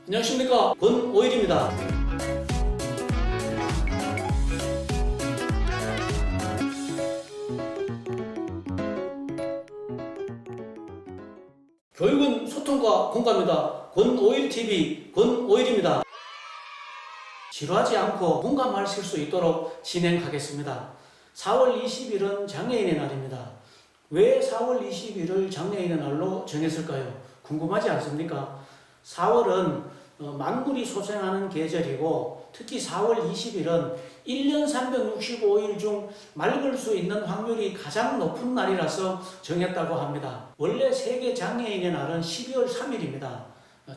안녕하십니까, 권오일입니다. 교육은 소통과 공감이다. 권오일TV 권오일입니다. 지루하지 않고 공감하실 수 있도록 진행하겠습니다. 4월 20일은 장애인의 날입니다. 왜 4월 20일을 장애인의 날로 정했을까요? 궁금하지 않습니까? 4월은 만물이 소생하는 계절이고, 특히 4월 20일은 1년 365일 중 맑을 수 있는 확률이 가장 높은 날이라서 정했다고 합니다. 원래 세계 장애인의 날은 12월 3일입니다.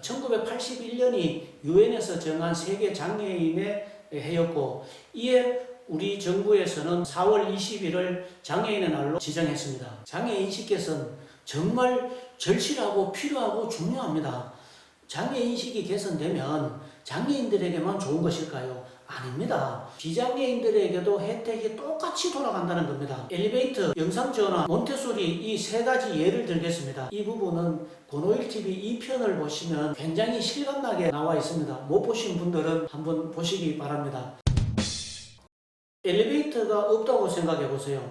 1981년이 유엔에서 정한 세계 장애인의 해였고, 이에 우리 정부에서는 4월 20일을 장애인의 날로 지정했습니다. 장애인식 개선 정말 절실하고 필요하고 중요합니다. 장애인식이 개선되면 장애인들에게만 좋은 것일까요? 아닙니다. 비장애인들에게도 혜택이 똑같이 돌아간다는 겁니다. 엘리베이터, 영상전화, 몬테소리 이 세 가지 예를 들겠습니다. 이 부분은 권오일TV 2편을 보시면 굉장히 실감나게 나와 있습니다. 못 보신 분들은 한번 보시기 바랍니다. 엘리베이터가 없다고 생각해 보세요.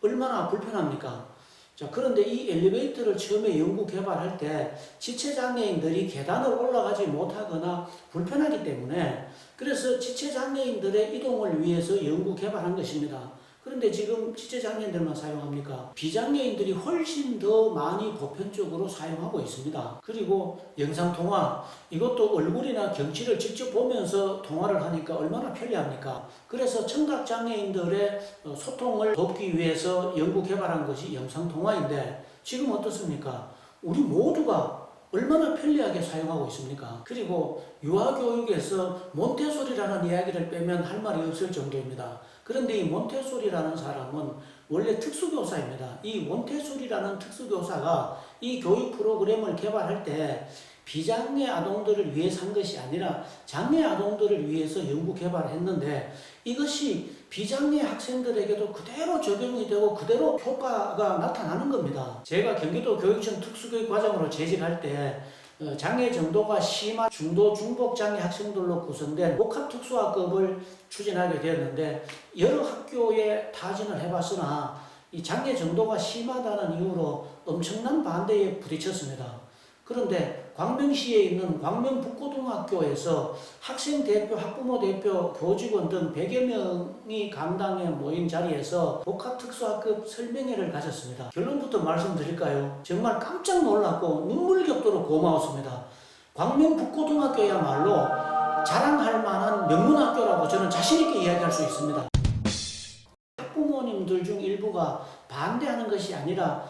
얼마나 불편합니까? 자, 그런데 이 엘리베이터를 처음에 연구 개발할 때 지체장애인들이 계단을 올라가지 못하거나 불편하기 때문에, 그래서 지체장애인들의 이동을 위해서 연구 개발한 것입니다. 그런데 지금 지체장애인들만 사용합니까? 비장애인들이 훨씬 더 많이 보편적으로 사용하고 있습니다. 그리고 영상통화, 이것도 얼굴이나 경치를 직접 보면서 통화를 하니까 얼마나 편리합니까? 그래서 청각장애인들의 소통을 돕기 위해서 연구 개발한 것이 영상통화인데, 지금 어떻습니까? 우리 모두가 얼마나 편리하게 사용하고 있습니까? 그리고 유아교육에서 몬테소리라는 이야기를 빼면 할 말이 없을 정도입니다. 그런데 이 몬테소리라는 사람은 원래 특수교사입니다. 이 몬테소리라는 특수교사가 이 교육 프로그램을 개발할 때 비장애 아동들을 위해서 한 것이 아니라 장애 아동들을 위해서 연구 개발했는데, 이것이 비장애 학생들에게도 그대로 적용이 되고 그대로 효과가 나타나는 겁니다. 제가 경기도 교육청 특수교육과장으로 재직할 때 장애 정도가 심한 중도 중복 장애 학생들로 구성된 복합특수학급을 추진하게 되었는데, 여러 학교에 타진을 해봤으나 이 장애 정도가 심하다는 이유로 엄청난 반대에 부딪혔습니다. 그런데 광명시에 있는 광명북고등학교에서 학생 대표, 학부모 대표, 교직원 등 100여 명이 강당에 모인 자리에서 복합특수학급 설명회를 가졌습니다. 결론부터 말씀드릴까요? 정말 깜짝 놀랐고 눈물겹도록 고마웠습니다. 광명북고등학교야말로 자랑할 만한 명문학교라고 저는 자신있게 이야기할 수 있습니다. 학부모님들 중 일부가 반대하는 것이 아니라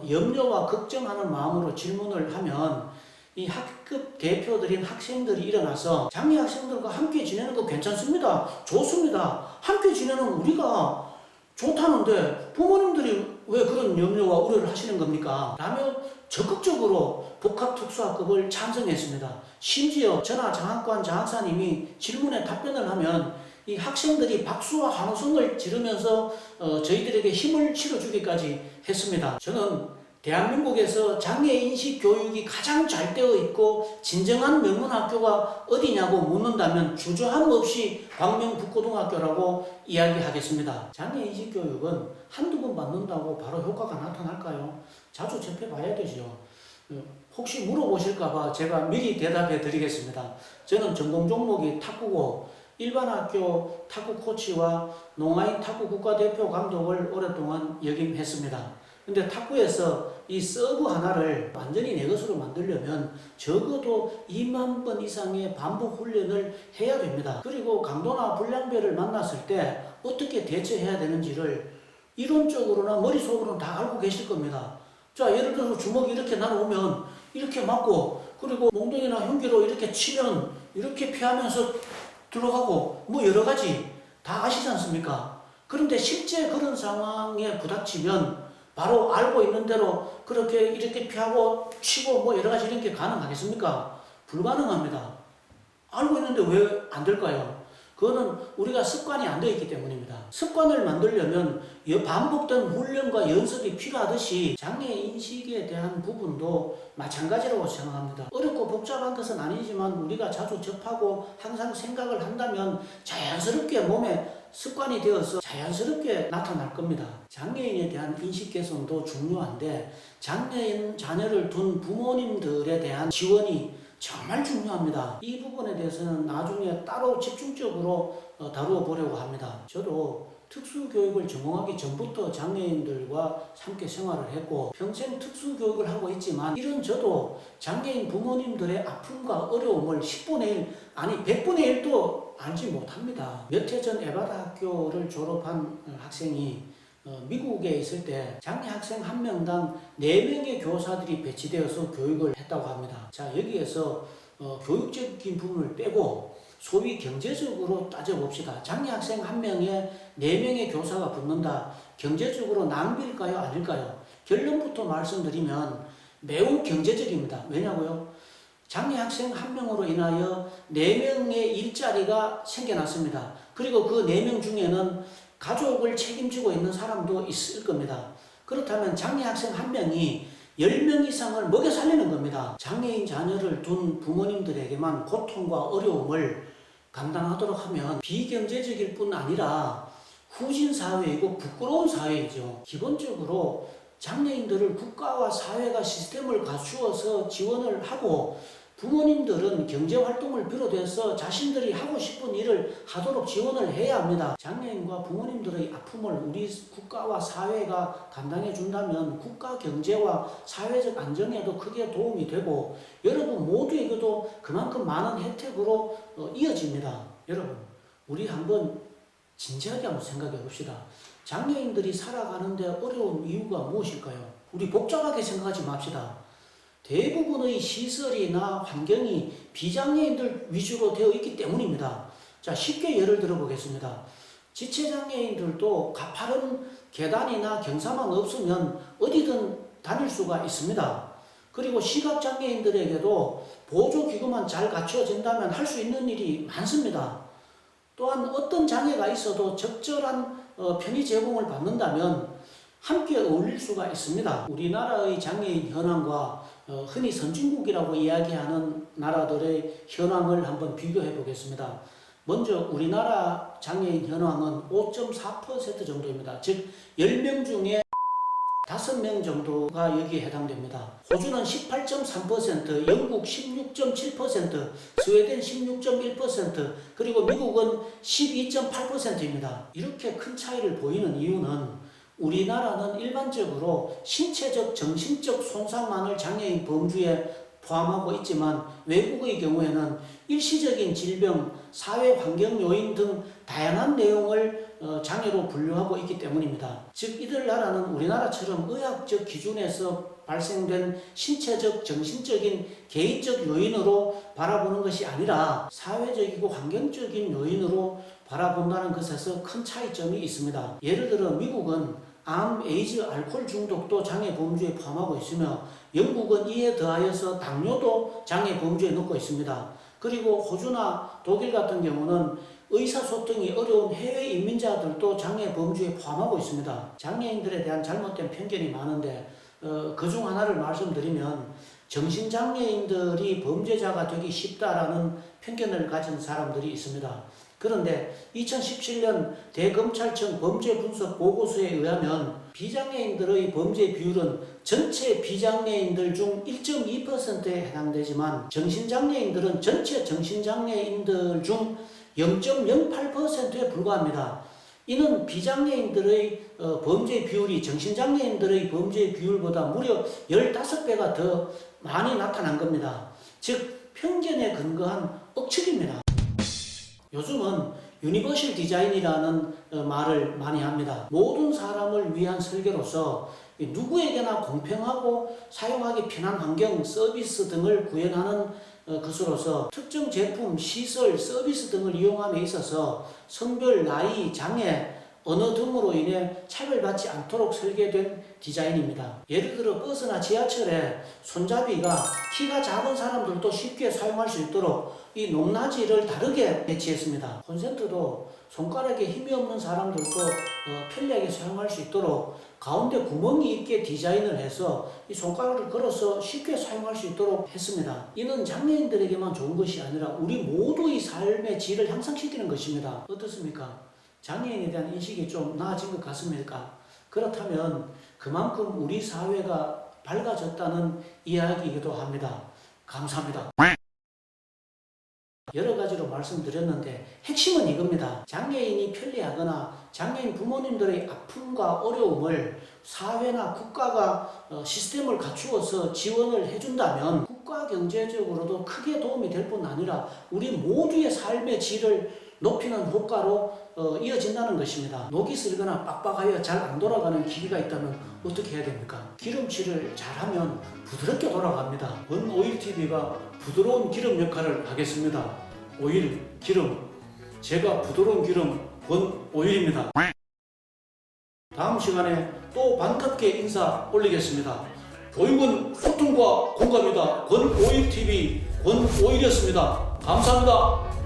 염려와 걱정하는 마음으로 질문을 하면, 이 학급 대표들인 학생들이 일어나서 장애 학생들과 함께 지내는 거 괜찮습니다. 좋습니다. 함께 지내는 우리가 좋다는데 부모님들이 왜 그런 염려와 우려를 하시는 겁니까? 라며 적극적으로 복합특수학급을 찬성했습니다. 심지어 전하 장학관 장학사님이 질문에 답변을 하면 이 학생들이 박수와 환호성을 지르면서 저희들에게 힘을 실어주기까지 했습니다. 저는 대한민국에서 장애인식 교육이 가장 잘 되어 있고 진정한 명문학교가 어디냐고 묻는다면 주저함 없이 광명북고등학교라고 이야기하겠습니다. 장애인식 교육은 한두 번 받는다고 바로 효과가 나타날까요? 자주 접해봐야 되죠. 혹시 물어보실까봐 제가 미리 대답해 드리겠습니다. 저는 전공 종목이 탁구고 일반 학교 탁구 코치와 농아인 탁구 국가대표 감독을 오랫동안 역임했습니다. 근데 탁구에서 이 서브 하나를 완전히 내 것으로 만들려면 적어도 2만 번 이상의 반복 훈련을 해야 됩니다. 그리고 강도나 불량배를 만났을 때 어떻게 대처해야 되는지를 이론적으로나 머릿속으로는 다 알고 계실 겁니다. 자, 예를 들어서 주먹이 이렇게 날아오면 이렇게 맞고, 그리고 몽둥이나 흉기로 이렇게 치면 이렇게 피하면서 들어가고, 뭐 여러 가지 다 아시지 않습니까? 그런데 실제 그런 상황에 부닥치면 바로 알고 있는 대로 그렇게 이렇게 피하고 치고 뭐 여러 가지 이런 게 가능하겠습니까? 불가능합니다. 알고 있는데 왜 안 될까요? 그거는 우리가 습관이 안 되어 있기 때문입니다. 습관을 만들려면 반복된 훈련과 연습이 필요하듯이 장애 인식에 대한 부분도 마찬가지라고 생각합니다. 어렵고 복잡한 것은 아니지만 우리가 자주 접하고 항상 생각을 한다면 자연스럽게 몸에 습관이 되어서 자연스럽게 나타날 겁니다. 장애인에 대한 인식 개선도 중요한데 장애인 자녀를 둔 부모님들에 대한 지원이 정말 중요합니다. 이 부분에 대해서는 나중에 따로 집중적으로 다루어 보려고 합니다. 저도 특수교육을 전공하기 전부터 장애인들과 함께 생활을 했고 평생 특수교육을 하고 있지만 이런 저도 장애인 부모님들의 아픔과 어려움을 10분의 1 아니 100분의 1도 알지 못합니다. 몇 해 전 에바다 학교를 졸업한 학생이 미국에 있을 때 장애 학생 한 명당 4명의 교사들이 배치되어서 교육을 했다고 합니다. 자, 여기에서 교육적인 부분을 빼고 소위 경제적으로 따져봅시다. 장애 학생 한 명에 4명의 교사가 붙는다. 경제적으로 낭비일까요? 아닐까요? 결론부터 말씀드리면 매우 경제적입니다. 왜냐고요? 장애 학생 한 명으로 인하여 4명의 일자리가 생겨났습니다. 그리고 그 4명 중에는 가족을 책임지고 있는 사람도 있을 겁니다. 그렇다면 장애 학생 한 명이 10명 이상을 먹여 살리는 겁니다. 장애인 자녀를 둔 부모님들에게만 고통과 어려움을 감당하도록 하면 비경제적일 뿐 아니라 후진 사회이고 부끄러운 사회이죠. 기본적으로 장애인들을 국가와 사회가 시스템을 갖추어서 지원을 하고 부모님들은 경제활동을 비롯해서 자신들이 하고 싶은 일을 하도록 지원을 해야 합니다. 장애인과 부모님들의 아픔을 우리 국가와 사회가 감당해 준다면 국가 경제와 사회적 안정에도 크게 도움이 되고 여러분 모두에게도 그만큼 많은 혜택으로 이어집니다. 여러분 우리 한번 진지하게 한번 생각해 봅시다. 장애인들이 살아가는데 어려운 이유가 무엇일까요? 우리 복잡하게 생각하지 맙시다. 대부분의 시설이나 환경이 비장애인들 위주로 되어 있기 때문입니다. 자, 쉽게 예를 들어 보겠습니다. 지체장애인들도 가파른 계단이나 경사만 없으면 어디든 다닐 수가 있습니다. 그리고 시각장애인들에게도 보조기구만 잘 갖춰진다면 할 수 있는 일이 많습니다. 또한 어떤 장애가 있어도 적절한 편의 제공을 받는다면 함께 어울릴 수가 있습니다. 우리나라의 장애인 현황과 흔히 선진국이라고 이야기하는 나라들의 현황을 한번 비교해 보겠습니다. 먼저 우리나라 장애인 현황은 5.4% 정도입니다. 즉 10명 중에 5명 정도가 여기에 해당됩니다. 호주는 18.3%, 영국 16.7%, 스웨덴 16.1%, 그리고 미국은 12.8%입니다. 이렇게 큰 차이를 보이는 이유는 우리나라는 일반적으로 신체적, 정신적 손상만을 장애인 범주에 포함하고 있지만 외국의 경우에는 일시적인 질병, 사회 환경 요인 등 다양한 내용을 장애로 분류하고 있기 때문입니다. 즉 이들 나라는 우리나라처럼 의학적 기준에서 발생된 신체적, 정신적인, 개인적 요인으로 바라보는 것이 아니라 사회적이고 환경적인 요인으로 바라본다는 것에서 큰 차이점이 있습니다. 예를 들어 미국은 암, 에이즈, 알코올 중독도 장애 범주에 포함하고 있으며 영국은 이에 더하여서 당뇨도 장애 범주에 넣고 있습니다. 그리고 호주나 독일 같은 경우는 의사소통이 어려운 해외 이민자들도 장애 범주에 포함하고 있습니다. 장애인들에 대한 잘못된 편견이 많은데 그중 하나를 말씀드리면 정신장애인들이 범죄자가 되기 쉽다라는 편견을 가진 사람들이 있습니다. 그런데 2017년 대검찰청 범죄분석 보고서에 의하면 비장애인들의 범죄 비율은 전체 비장애인들 중 1.2%에 해당되지만 정신장애인들은 전체 정신장애인들 중 0.08%에 불과합니다. 이는 비장애인들의 범죄 비율이 정신장애인들의 범죄 비율보다 무려 15배가 더 많이 나타난 겁니다. 즉 편견에 근거한 억측입니다. 요즘은 유니버셜 디자인이라는 말을 많이 합니다. 모든 사람을 위한 설계로서 누구에게나 공평하고 사용하기 편한 환경, 서비스 등을 구현하는 것으로서 특정 제품, 시설, 서비스 등을 이용함에 있어서 성별, 나이, 장애, 언어 등으로 인해 차별받지 않도록 설계된 디자인입니다. 예를 들어 버스나 지하철에 손잡이가 키가 작은 사람들도 쉽게 사용할 수 있도록 이 높낮이를 다르게 배치했습니다. 콘센트도 손가락에 힘이 없는 사람들도 편리하게 사용할 수 있도록 가운데 구멍이 있게 디자인을 해서 이 손가락을 걸어서 쉽게 사용할 수 있도록 했습니다. 이는 장애인들에게만 좋은 것이 아니라 우리 모두의 삶의 질을 향상시키는 것입니다. 어떻습니까? 장애인에 대한 인식이 좀 나아진 것 같습니까? 그렇다면 그만큼 우리 사회가 밝아졌다는 이야기이기도 합니다. 감사합니다. 여러 가지로 말씀드렸는데 핵심은 이겁니다. 장애인이 편리하거나 장애인 부모님들의 아픔과 어려움을 사회나 국가가 시스템을 갖추어서 지원을 해준다면 국가 경제적으로도 크게 도움이 될 뿐 아니라 우리 모두의 삶의 질을 높이는 효과로 이어진다는 것입니다. 녹이 슬거나 빡빡하여 잘 안 돌아가는 기계가 있다면 어떻게 해야 됩니까? 기름칠을 잘하면 부드럽게 돌아갑니다. 원오일TV가 부드러운 기름 역할을 하겠습니다. 오일, 기름, 제가 부드러운 기름 원오일입니다. 다음 시간에 또 반갑게 인사 올리겠습니다. 교육은 소통과 공감이다. 권오일TV 권오일이었습니다. 감사합니다.